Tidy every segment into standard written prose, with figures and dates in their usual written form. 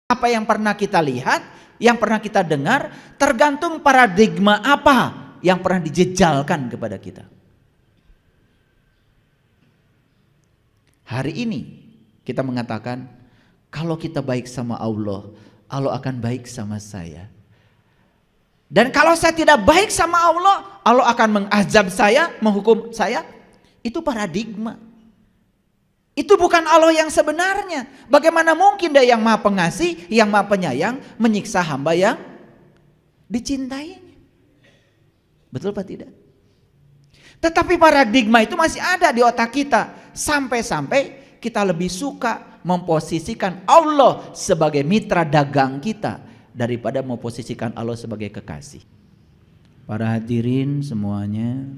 Apa yang pernah kita lihat, yang pernah kita dengar, tergantung paradigma apa yang pernah dijejalkan kepada kita. Hari ini kita mengatakan, kalau kita baik sama Allah, Allah akan baik sama saya. Dan kalau saya tidak baik sama Allah, Allah akan mengazab saya, menghukum saya. Itu paradigma. Itu bukan Allah yang sebenarnya. Bagaimana mungkin Dia yang Maha Pengasih, yang Maha Penyayang menyiksa hamba yang dicintainya? Betul apa tidak? Tetapi paradigma itu masih ada di otak kita. Sampai-sampai kita lebih suka memposisikan Allah sebagai mitra dagang kita daripada memposisikan Allah sebagai kekasih. Para hadirin semuanya,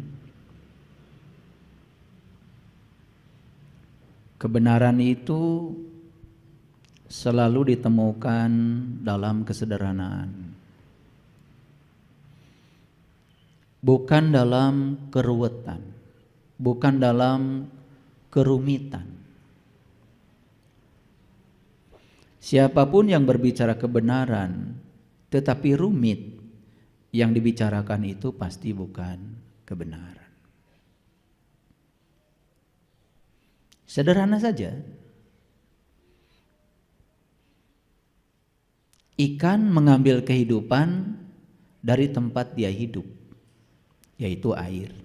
kebenaran itu selalu ditemukan dalam kesederhanaan, bukan dalam keruwetan, bukan dalam kerumitan. Siapapun yang berbicara kebenaran tetapi rumit, yang dibicarakan itu pasti bukan kebenaran. Sederhana saja. Ikan mengambil kehidupan dari tempat dia hidup, yaitu air.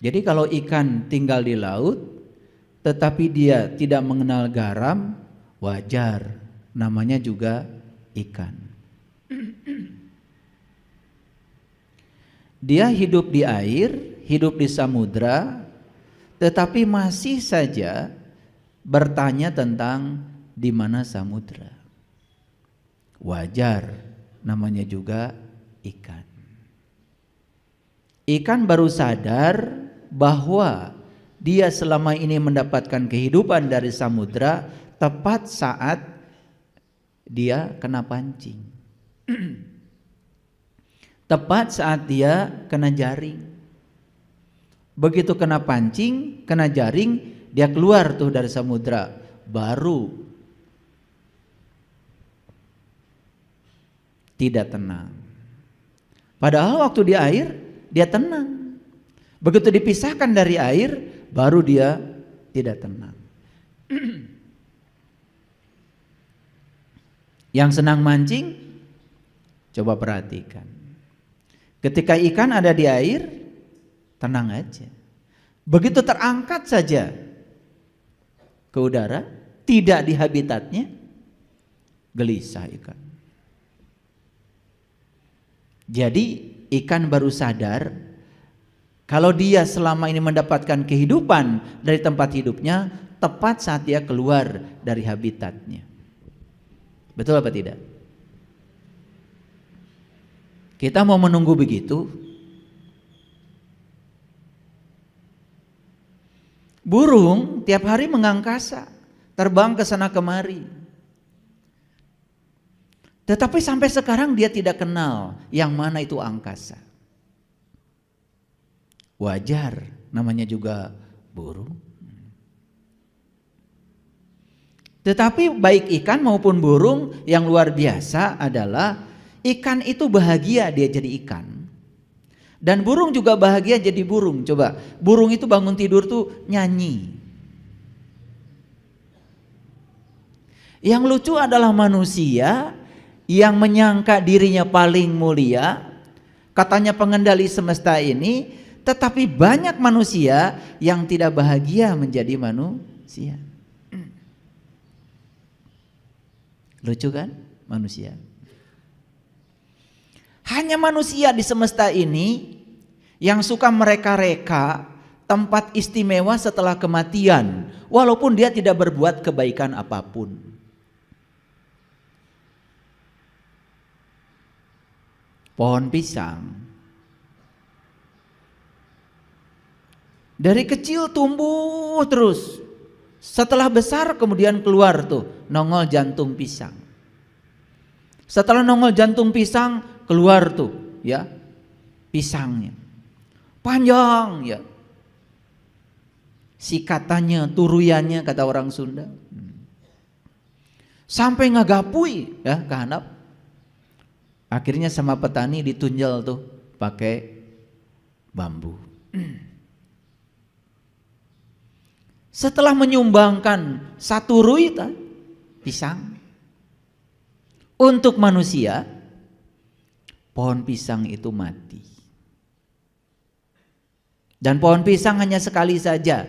Jadi kalau ikan tinggal di laut, tetapi dia tidak mengenal garam, wajar, namanya juga ikan. Dia hidup di air, hidup di samudra, tetapi masih saja bertanya tentang di mana samudra. Wajar, namanya juga ikan. Ikan baru sadar bahwa dia selama ini mendapatkan kehidupan dari samudra tepat saat dia kena pancing. Tepat saat dia kena jaring. Begitu kena pancing, kena jaring, dia keluar tuh dari samudra, baru tidak tenang. Padahal waktu di air dia tenang. Begitu dipisahkan dari air, baru dia tidak tenang. Yang senang mancing, coba perhatikan. Ketika ikan ada di air, tenang aja. Begitu terangkat saja ke udara, tidak di habitatnya, gelisah ikan. Jadi ikan baru sadar kalau dia selama ini mendapatkan kehidupan dari tempat hidupnya tepat saat dia keluar dari habitatnya. Betul apa tidak? Kita mau menunggu begitu? Burung tiap hari mengangkasa, terbang ke sana kemari. Tetapi sampai sekarang dia tidak kenal yang mana itu angkasa. Wajar, namanya juga burung. Tetapi baik ikan maupun burung yang luar biasa adalah ikan itu bahagia dia jadi ikan. Dan burung juga bahagia jadi burung. Coba, burung itu bangun tidur tuh nyanyi. Yang lucu adalah manusia yang menyangka dirinya paling mulia, katanya pengendali semesta ini, tetapi banyak manusia yang tidak bahagia menjadi manusia. Lucu kan manusia? Hanya manusia di semesta ini yang suka mereka-reka tempat istimewa setelah kematian, walaupun dia tidak berbuat kebaikan apapun. Pohon pisang dari kecil tumbuh terus, setelah besar kemudian keluar tuh nongol jantung pisang. Setelah nongol jantung pisang keluar tuh ya pisangnya panjang ya. sikatannya, turuyannya kata orang Sunda. Sampai ngagapui ya ke handap. Akhirnya sama petani ditunjal tuh pakai bambu. Setelah menyumbangkan satu ruita pisang untuk manusia, pohon pisang itu mati. Dan pohon pisang hanya sekali saja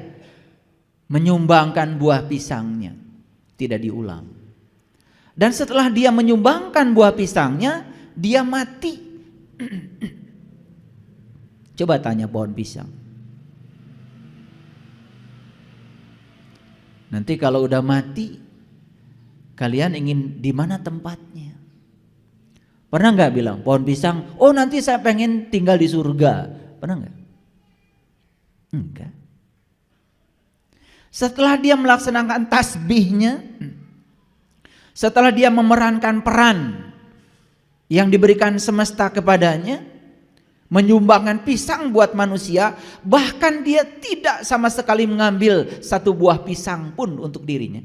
menyumbangkan buah pisangnya, tidak diulang. Dan setelah dia menyumbangkan buah pisangnya, dia mati. Coba tanya pohon pisang. Nanti kalau udah mati, kalian ingin di mana tempatnya? Pernah nggak bilang pohon pisang, oh nanti saya pengen tinggal di surga? Pernah nggak? Enggak. Setelah dia melaksanakan tasbihnya, setelah dia memerankan peran yang diberikan semesta kepadanya, menyumbangkan pisang buat manusia, bahkan dia tidak sama sekali mengambil satu buah pisang pun untuk dirinya.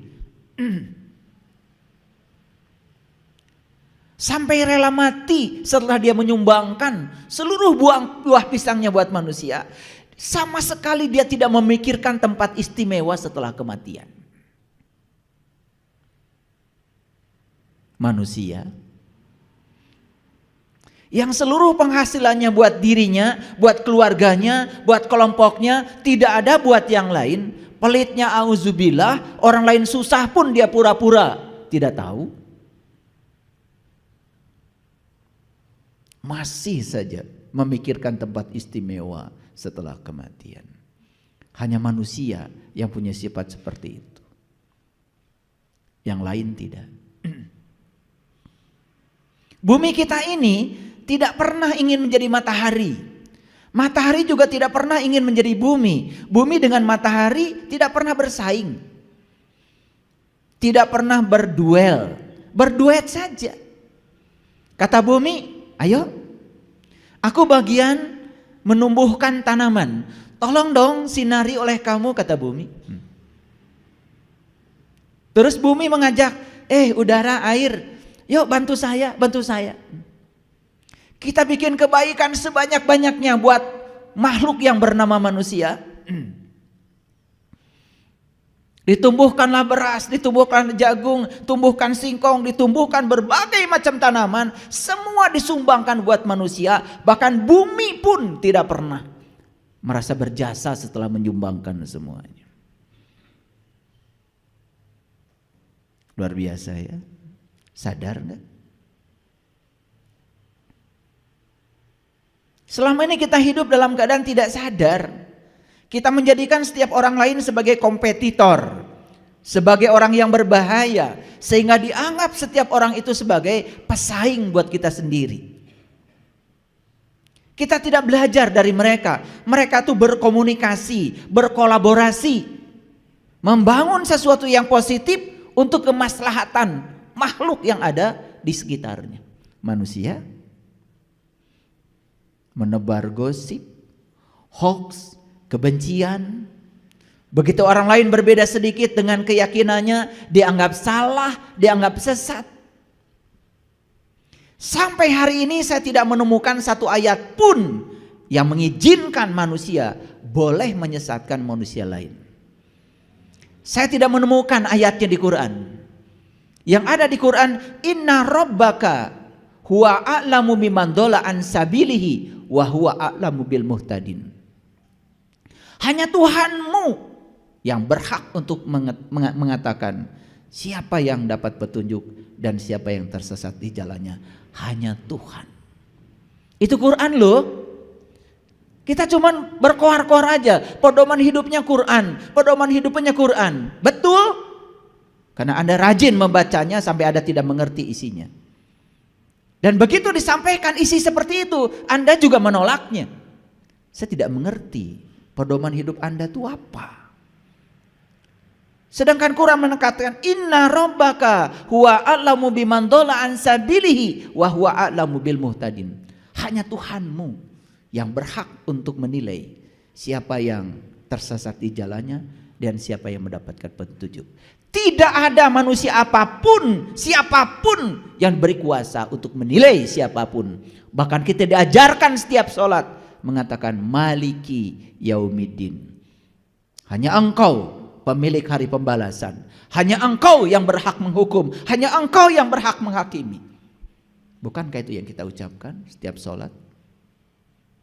Sampai rela mati setelah dia menyumbangkan seluruh buah pisangnya buat manusia. Sama sekali dia tidak memikirkan tempat istimewa setelah kematian. Manusia yang seluruh penghasilannya buat dirinya, buat keluarganya, buat kelompoknya, tidak ada buat yang lain. Pelitnya auzubillah, orang lain susah pun dia pura-pura tidak tahu. Masih saja memikirkan tempat istimewa setelah kematian. Hanya manusia yang punya sifat seperti itu. Yang lain tidak. Bumi kita ini tidak pernah ingin menjadi matahari. Matahari juga tidak pernah ingin menjadi bumi. Bumi dengan matahari tidak pernah bersaing. Tidak pernah berduel. Berduet saja. Kata bumi, ayo, aku bagian menumbuhkan tanaman. Tolong dong sinari oleh kamu, kata bumi. Terus bumi mengajak, udara, air, yuk bantu saya, bantu saya. Kita bikin kebaikan sebanyak-banyaknya buat makhluk yang bernama manusia. Ditumbuhkanlah beras, ditumbuhkan jagung, tumbuhkan singkong, ditumbuhkan berbagai macam tanaman. Semua disumbangkan buat manusia. Bahkan bumi pun tidak pernah merasa berjasa setelah menyumbangkan semuanya. Luar biasa ya. Sadar enggak? Selama ini kita hidup dalam keadaan tidak sadar. Kita menjadikan setiap orang lain sebagai kompetitor, sebagai orang yang berbahaya, sehingga dianggap setiap orang itu sebagai pesaing buat kita sendiri. Kita tidak belajar dari mereka. Mereka tuh berkomunikasi, berkolaborasi, membangun sesuatu yang positif untuk kemaslahatan makhluk yang ada di sekitarnya. Manusia menebar gosip, hoax, kebencian. Begitu orang lain berbeda sedikit dengan keyakinannya, dianggap salah, dianggap sesat. Sampai hari ini saya tidak menemukan satu ayat pun yang mengizinkan manusia boleh menyesatkan manusia lain. Saya tidak menemukan ayatnya di Quran. Yang ada di Quran, inna rabbaka huwa a'lamu biman dhalla an sabilihi wa huwa a'lamu bil muhtadin. Hanya Tuhanmu yang berhak untuk mengatakan siapa yang dapat petunjuk dan siapa yang tersesat di jalannya. Hanya Tuhan. Itu Quran loh. Kita cuman berkoar-koar aja. Pedoman hidupnya Quran, pedoman hidupnya Quran. Betul? Karena Anda rajin membacanya sampai Anda tidak mengerti isinya. Dan begitu disampaikan isi seperti itu, Anda juga menolaknya. Saya tidak mengerti pedoman hidup Anda itu apa. Sedangkan Quran menekankan inna rabbaka huwa a'lamu biman dhalla an sabilihi wa huwa a'lamu bil muhtadin. Hanya Tuhanmu yang berhak untuk menilai siapa yang tersesat di jalannya, dan siapa yang mendapatkan petunjuk. Tidak ada manusia apapun, siapapun yang berkuasa untuk menilai siapapun. Bahkan kita diajarkan setiap sholat mengatakan Maliki Yaumiddin. Hanya Engkau pemilik hari pembalasan. Hanya Engkau yang berhak menghukum. Hanya Engkau yang berhak menghakimi. Bukankah itu yang kita ucapkan setiap sholat?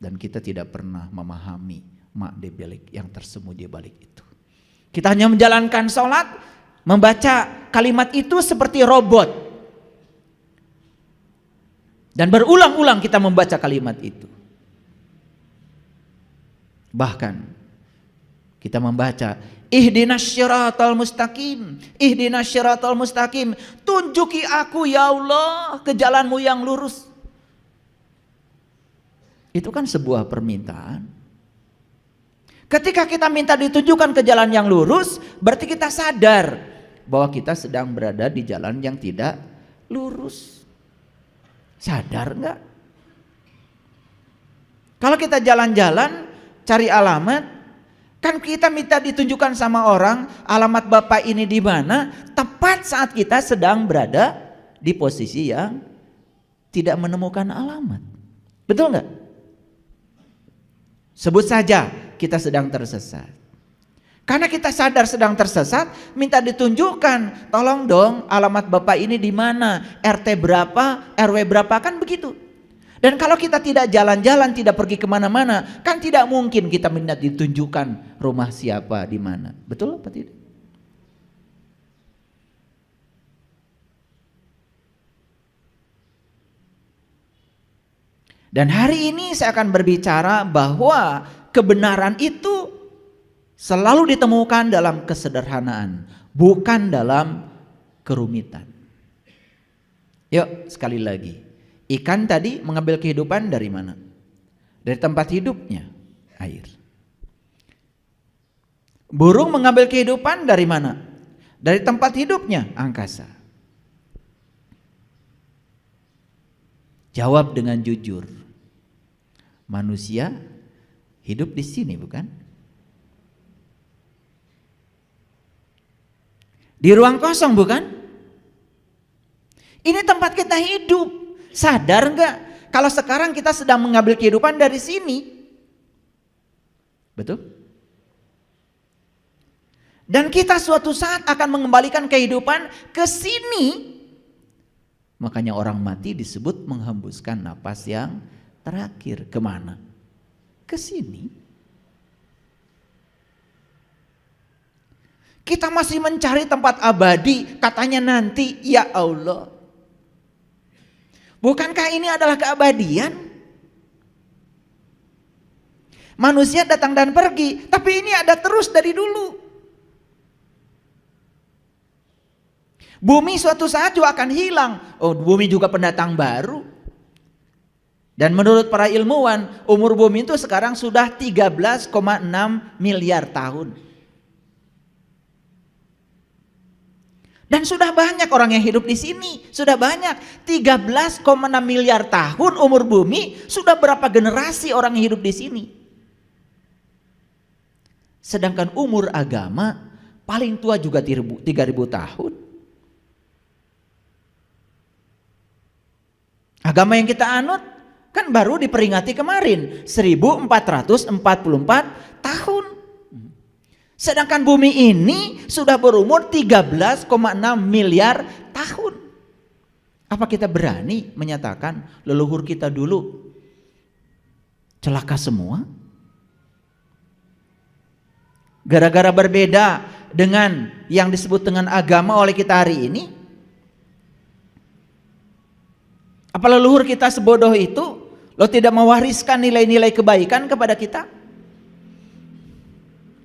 Dan kita tidak pernah memahami makna balik yang tersembunyi di balik itu. Kita hanya menjalankan sholat, membaca kalimat itu seperti robot. Dan berulang-ulang kita membaca kalimat itu. Bahkan kita membaca Ihdinas syiratal mustaqim, ihdinas syiratal mustaqim, tunjuki aku ya Allah ke jalanmu yang lurus. Itu kan sebuah permintaan. Ketika kita minta ditunjukkan ke jalan yang lurus, berarti kita sadar bahwa kita sedang berada di jalan yang tidak lurus. Sadar enggak? Kalau kita jalan-jalan cari alamat, kan kita minta ditunjukkan sama orang alamat Bapak ini di mana, tepat saat kita sedang berada di posisi yang tidak menemukan alamat. Betul enggak? Sebut saja kita sedang tersesat. Karena kita sadar sedang tersesat, minta ditunjukkan, tolong dong alamat Bapak ini di mana, RT berapa, RW berapa, kan begitu. Dan kalau kita tidak jalan-jalan, tidak pergi kemana-mana, kan tidak mungkin kita minta ditunjukkan rumah siapa di mana. Betul apa tidak? Dan hari ini saya akan berbicara bahwa kebenaran itu selalu ditemukan dalam kesederhanaan, bukan dalam kerumitan. Yuk sekali lagi, ikan tadi mengambil kehidupan dari mana? Dari tempat hidupnya, air. Burung mengambil kehidupan dari mana? Dari tempat hidupnya, angkasa. Jawab dengan jujur. Manusia hidup di sini bukan? Di ruang kosong bukan? Ini tempat kita hidup. Sadar enggak? Kalau sekarang kita sedang mengambil kehidupan dari sini. Betul? Dan kita suatu saat akan mengembalikan kehidupan ke sini. Makanya orang mati disebut menghembuskan napas yang terakhir. Kemana? Ke sini. Kita masih mencari tempat abadi, katanya nanti, ya Allah. Bukankah ini adalah keabadian? Manusia datang dan pergi, tapi ini ada terus dari dulu. Bumi suatu saat juga akan hilang. Oh, bumi juga pendatang baru. Dan menurut para ilmuwan, umur bumi itu sekarang sudah 13,6 miliar tahun. Dan sudah banyak orang yang hidup di sini. Sudah banyak. 13,6 miliar tahun umur bumi, sudah berapa generasi orang yang hidup di sini. Sedangkan umur agama paling tua juga 3.000 tahun. Agama yang kita anut kan baru diperingati kemarin 1444 tahun. Sedangkan bumi ini sudah berumur 13,6 miliar tahun. Apa kita berani menyatakan leluhur kita dulu celaka semua? Gara-gara berbeda dengan yang disebut dengan agama oleh kita hari ini? Apa leluhur kita sebodoh itu? Lo tidak mewariskan nilai-nilai kebaikan kepada kita?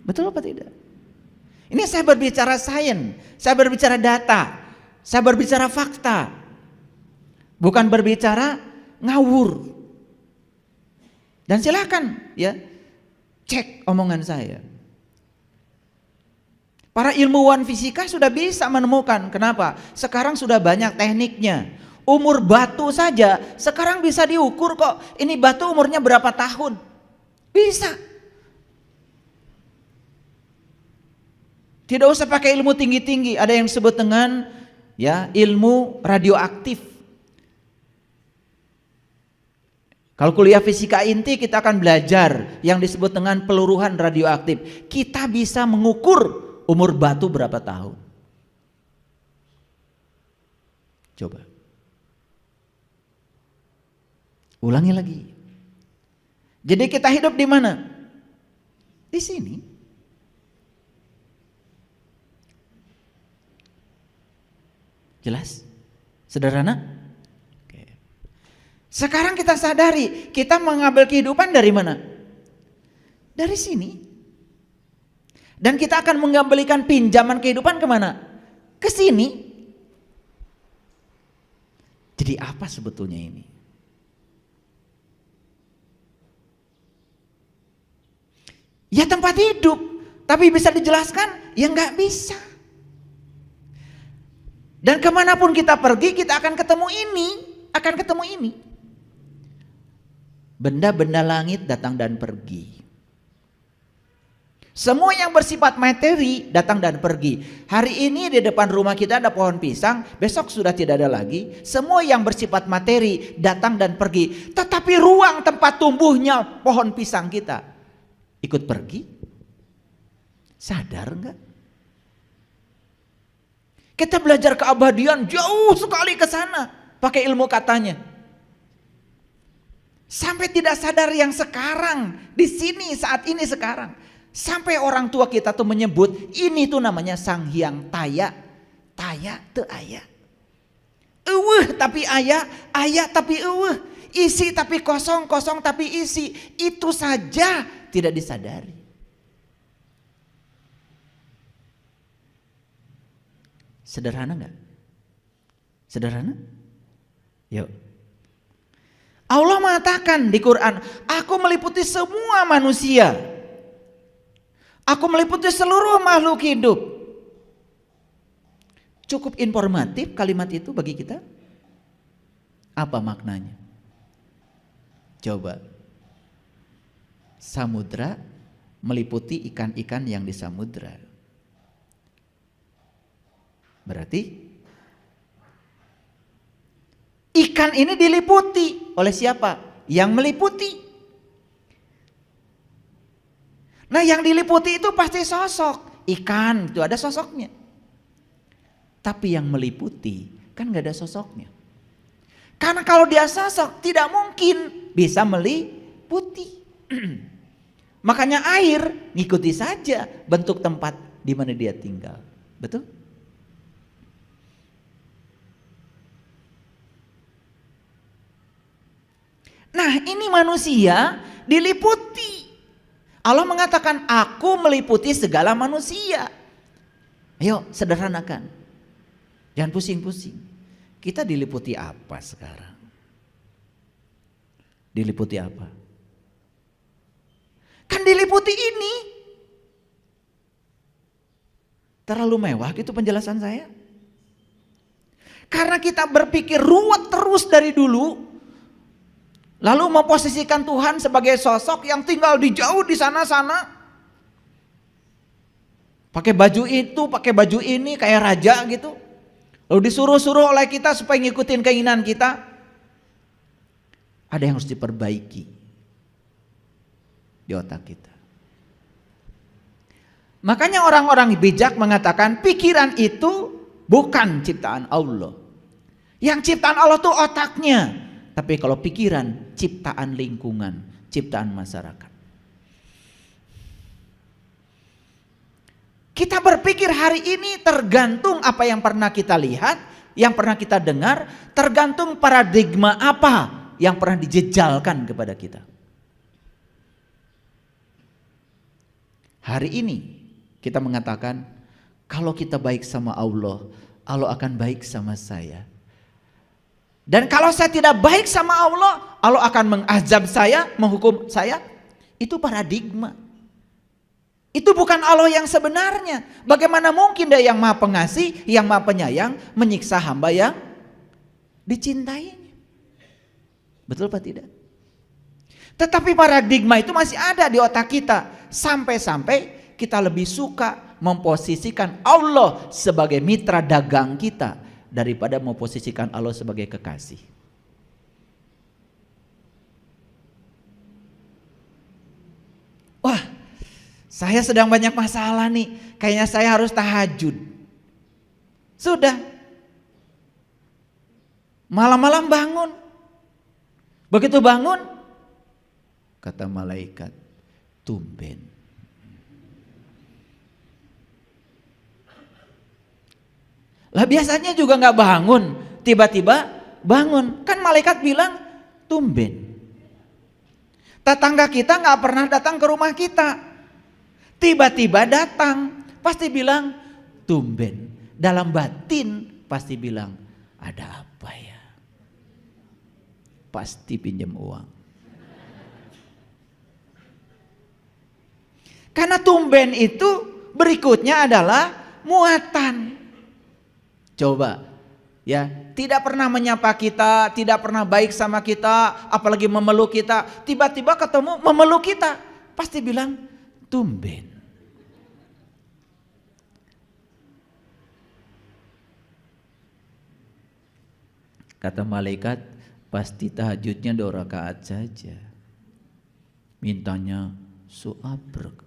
Betul apa tidak? Ini saya berbicara sains, saya berbicara data, saya berbicara fakta. Bukan berbicara ngawur. Dan silakan ya, cek omongan saya. Para ilmuwan fisika sudah bisa menemukan. Kenapa? Sekarang sudah banyak tekniknya. Umur batu saja sekarang bisa diukur kok. Ini batu umurnya berapa tahun? Bisa. Tidak usah pakai ilmu tinggi-tinggi, ada yang disebut dengan ya ilmu radioaktif. Kalau kuliah fisika inti kita akan belajar yang disebut dengan peluruhan radioaktif. Kita bisa mengukur umur batu berapa tahun. Coba. Ulangi lagi. Jadi kita hidup di mana? Di sini. Jelas? Sederhana? Sekarang kita sadari, kita mengambil kehidupan dari mana? Dari sini. Dan kita akan mengembalikan pinjaman kehidupan kemana? Ke sini. Jadi apa sebetulnya ini? Ya tempat hidup, tapi bisa dijelaskan? Ya nggak bisa. Dan kemanapun kita pergi, kita akan ketemu ini, akan ketemu ini. Benda-benda langit datang dan pergi. Semua yang bersifat materi datang dan pergi. Hari ini di depan rumah kita ada pohon pisang, besok sudah tidak ada lagi. Semua yang bersifat materi datang dan pergi. Tetapi ruang tempat tumbuhnya pohon pisang kita ikut pergi. Sadar enggak? Kita belajar keabadian jauh sekali ke sana pakai ilmu katanya. Sampai tidak sadar yang sekarang, di sini saat ini sekarang. Sampai orang tua kita tuh menyebut ini tuh namanya Sang Hyang Taya. Taya teu aya. Eueuh tapi aya, aya tapi eueuh. Isi tapi kosong, kosong tapi isi. Itu saja tidak disadari. Sederhana enggak? Sederhana? Yuk. Allah mengatakan di Quran, aku meliputi semua manusia. Aku meliputi seluruh makhluk hidup. Cukup informatif kalimat itu bagi kita? Apa maknanya? Coba. Samudra meliputi ikan-ikan yang di samudra. Berarti ikan ini diliputi oleh siapa? Yang meliputi. Nah yang diliputi itu pasti sosok. Ikan itu ada sosoknya. Tapi yang meliputi kan gak ada sosoknya. Karena kalau dia sosok tidak mungkin bisa meliputi. Makanya air ngikuti saja bentuk tempat di mana dia tinggal. Betul? Nah ini manusia diliputi. Allah mengatakan aku meliputi segala manusia. Ayo sederhanakan. Jangan pusing-pusing. Kita diliputi apa sekarang? Diliputi apa? Kan diliputi ini. Terlalu mewah gitu penjelasan saya. Karena kita berpikir ruwet terus dari dulu. Lalu memposisikan Tuhan sebagai sosok yang tinggal di jauh di sana-sana. Pakai baju itu, pakai baju ini kayak raja gitu. Lalu disuruh-suruh oleh kita supaya ngikutin keinginan kita. Ada yang harus diperbaiki di otak kita. Makanya orang-orang bijak mengatakan pikiran itu bukan ciptaan Allah. Yang ciptaan Allah itu otaknya. Tapi kalau pikiran, ciptaan lingkungan, ciptaan masyarakat. Kita berpikir hari ini tergantung apa yang pernah kita lihat, yang pernah kita dengar, tergantung paradigma apa yang pernah dijejalkan kepada kita. Hari ini kita mengatakan, kalau kita baik sama Allah, Allah akan baik sama saya. Dan kalau saya tidak baik sama Allah, Allah akan mengazab saya, menghukum saya. Itu paradigma. Itu bukan Allah yang sebenarnya. Bagaimana mungkin Dia yang Maha Pengasih, yang Maha Penyayang menyiksa hamba yang dicintainya? Betul apa tidak? Tetapi paradigma itu masih ada di otak kita. Sampai-sampai kita lebih suka memposisikan Allah sebagai mitra dagang kita daripada memposisikan Allah sebagai kekasih. Wah, saya sedang banyak masalah nih, kayaknya saya harus tahajud. Sudah, malam-malam bangun. Begitu bangun, kata malaikat, tumben. Lah biasanya juga nggak bangun, tiba-tiba bangun. Kan malaikat bilang tumben. Tetangga kita nggak pernah datang ke rumah kita, tiba-tiba datang, pasti bilang tumben. Dalam batin pasti bilang, ada apa ya? Pasti pinjam uang. Karena tumben itu berikutnya adalah muatan. Coba ya, tidak pernah menyapa kita, tidak pernah baik sama kita, apalagi memeluk kita, tiba-tiba ketemu memeluk kita, pasti bilang tumben. Kata malaikat, pasti tahajudnya 2 rakaat saja, mintanya suabrek.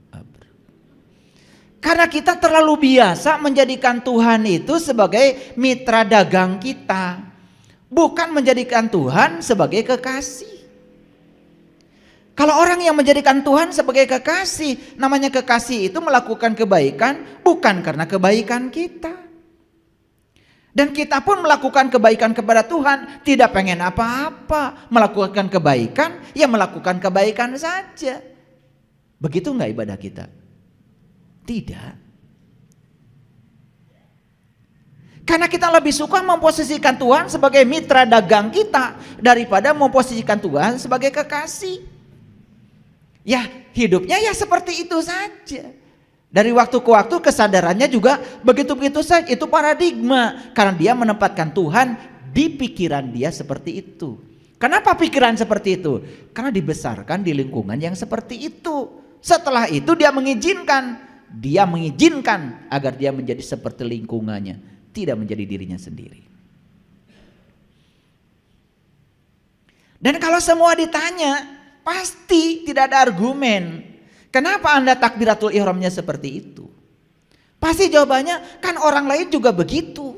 Karena kita terlalu biasa menjadikan Tuhan itu sebagai mitra dagang kita, bukan menjadikan Tuhan sebagai kekasih. Kalau orang yang menjadikan Tuhan sebagai kekasih, namanya kekasih itu melakukan kebaikan bukan karena kebaikan kita. Dan kita pun melakukan kebaikan kepada Tuhan, tidak pengen apa-apa, melakukan kebaikan, ya melakukan kebaikan saja. Begitu enggak ibadah kita? Tidak. Karena kita lebih suka memposisikan Tuhan sebagai mitra dagang kita daripada memposisikan Tuhan sebagai kekasih. Ya, hidupnya ya seperti itu saja. Dari waktu ke waktu kesadarannya juga begitu-begitu saja. Itu paradigma, karena dia menempatkan Tuhan di pikiran dia seperti itu. Kenapa pikiran seperti itu? Karena dibesarkan di lingkungan yang seperti itu. Setelah itu dia mengizinkan agar dia menjadi seperti lingkungannya, tidak menjadi dirinya sendiri. Dan kalau semua ditanya, pasti tidak ada argumen. Kenapa Anda takbiratul ihramnya seperti itu? Pasti jawabannya, kan orang lain juga begitu.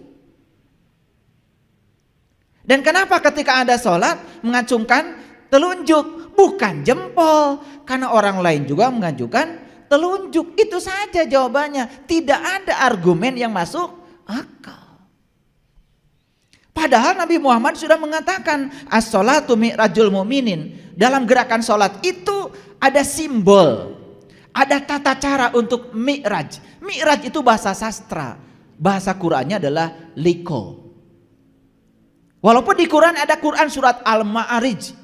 Dan kenapa ketika Anda sholat mengacungkan telunjuk, bukan jempol? Karena orang lain juga mengajukan telunjuk. Itu saja jawabannya. Tidak ada argumen yang masuk akal. Padahal Nabi Muhammad sudah mengatakan as-sholatu mi'rajul mu'minin. Dalam gerakan sholat itu ada simbol, ada tata cara untuk mi'raj. Mi'raj itu bahasa sastra, bahasa Qur'annya adalah liko. Walaupun di Quran ada Quran surat Al-Ma'arij,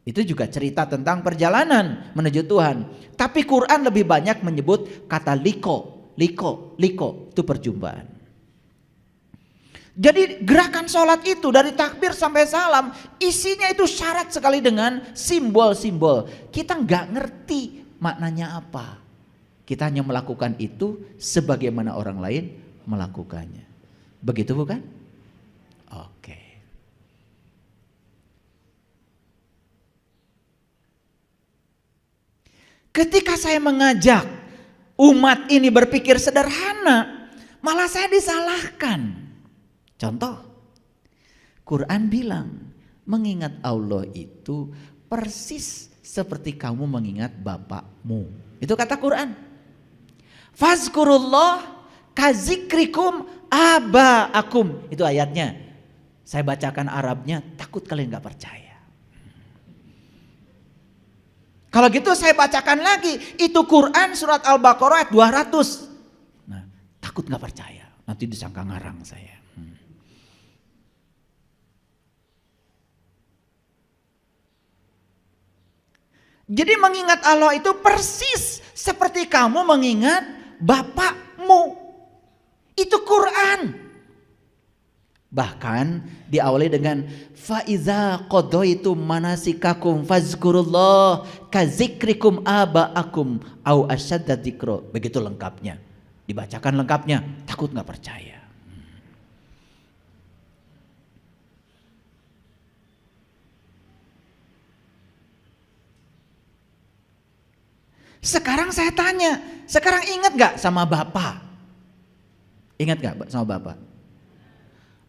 itu juga cerita tentang perjalanan menuju Tuhan. Tapi Quran lebih banyak menyebut kata liko, itu perjumpaan. Jadi gerakan sholat itu dari takbir sampai salam, isinya itu syarat sekali dengan simbol-simbol. Kita nggak ngerti maknanya apa. Kita hanya melakukan itu sebagaimana orang lain melakukannya. Begitu bukan? Oke. Ketika saya mengajak umat ini berpikir sederhana, malah saya disalahkan. Contoh, Quran bilang mengingat Allah itu persis seperti kamu mengingat bapakmu. Itu kata Quran. Fazkurullah kazikrikum abaakum. Itu ayatnya. Saya bacakan Arabnya, takut kalian gak percaya. Kalau gitu saya bacakan lagi, itu Quran surat Al-Baqarah ayat 200. Nah, takut gak percaya, nanti disangka ngarang saya. Jadi mengingat Allah itu persis seperti kamu mengingat bapakmu. Itu Quran. Bahkan diawali dengan faiza qadaitum manasikakum fazkurullah kazikrikum abaakum au asyadda dzikra. Begitu lengkapnya. Dibacakan lengkapnya, takut nggak percaya. Sekarang saya tanya, sekarang ingat gak sama Bapak? Ingat gak sama Bapak?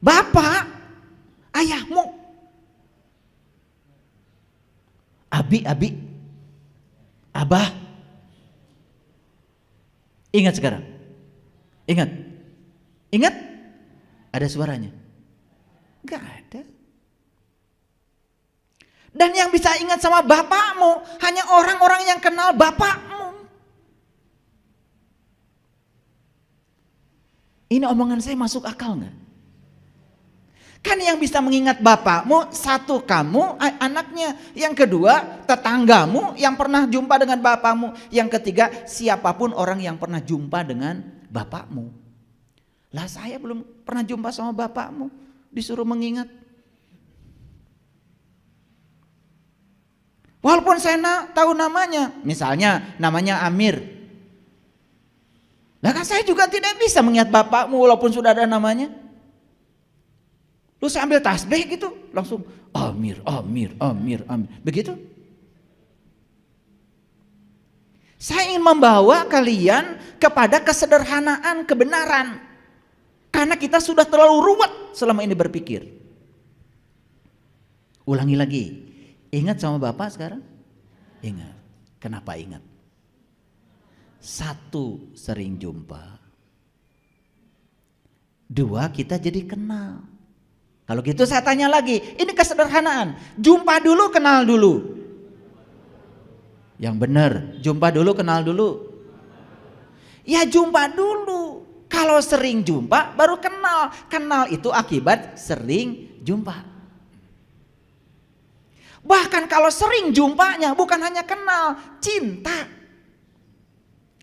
Bapak, ayahmu, abi, abah. Ingat sekarang? Ingat? Ada suaranya? Gak ada. Dan yang bisa ingat sama bapakmu hanya orang-orang yang kenal bapakmu. Ini omongan saya masuk akal nggak? Kan yang bisa mengingat bapakmu satu kamu anaknya, yang kedua tetanggamu yang pernah jumpa dengan bapakmu, yang ketiga siapapun orang yang pernah jumpa dengan bapakmu. Lah saya belum pernah jumpa sama bapakmu, disuruh mengingat. Walaupun saya tahu namanya, misalnya namanya Amir. Lah kan saya juga tidak bisa mengingat bapakmu walaupun sudah ada namanya. Lu saya ambil tasbih gitu, langsung Amir. Begitu. Saya ingin membawa kalian kepada kesederhanaan kebenaran. Karena kita sudah terlalu ruwet selama ini berpikir. Ulangi lagi. Ingat sama Bapak sekarang? Ingat. Kenapa ingat? Satu, sering jumpa. Dua, kita jadi kenal. Kalau gitu saya tanya lagi, ini kesederhanaan. Jumpa dulu, kenal dulu. Yang benar, jumpa dulu, kenal dulu. Ya jumpa dulu. Kalau sering jumpa, baru kenal. Kenal itu akibat sering jumpa. Bahkan kalau sering jumpanya bukan hanya kenal, cinta.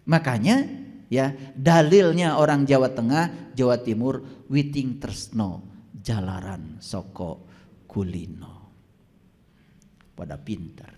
Makanya ya dalilnya orang Jawa Tengah, Jawa Timur, witing tresno jalaran soko kulino. Pada pintar.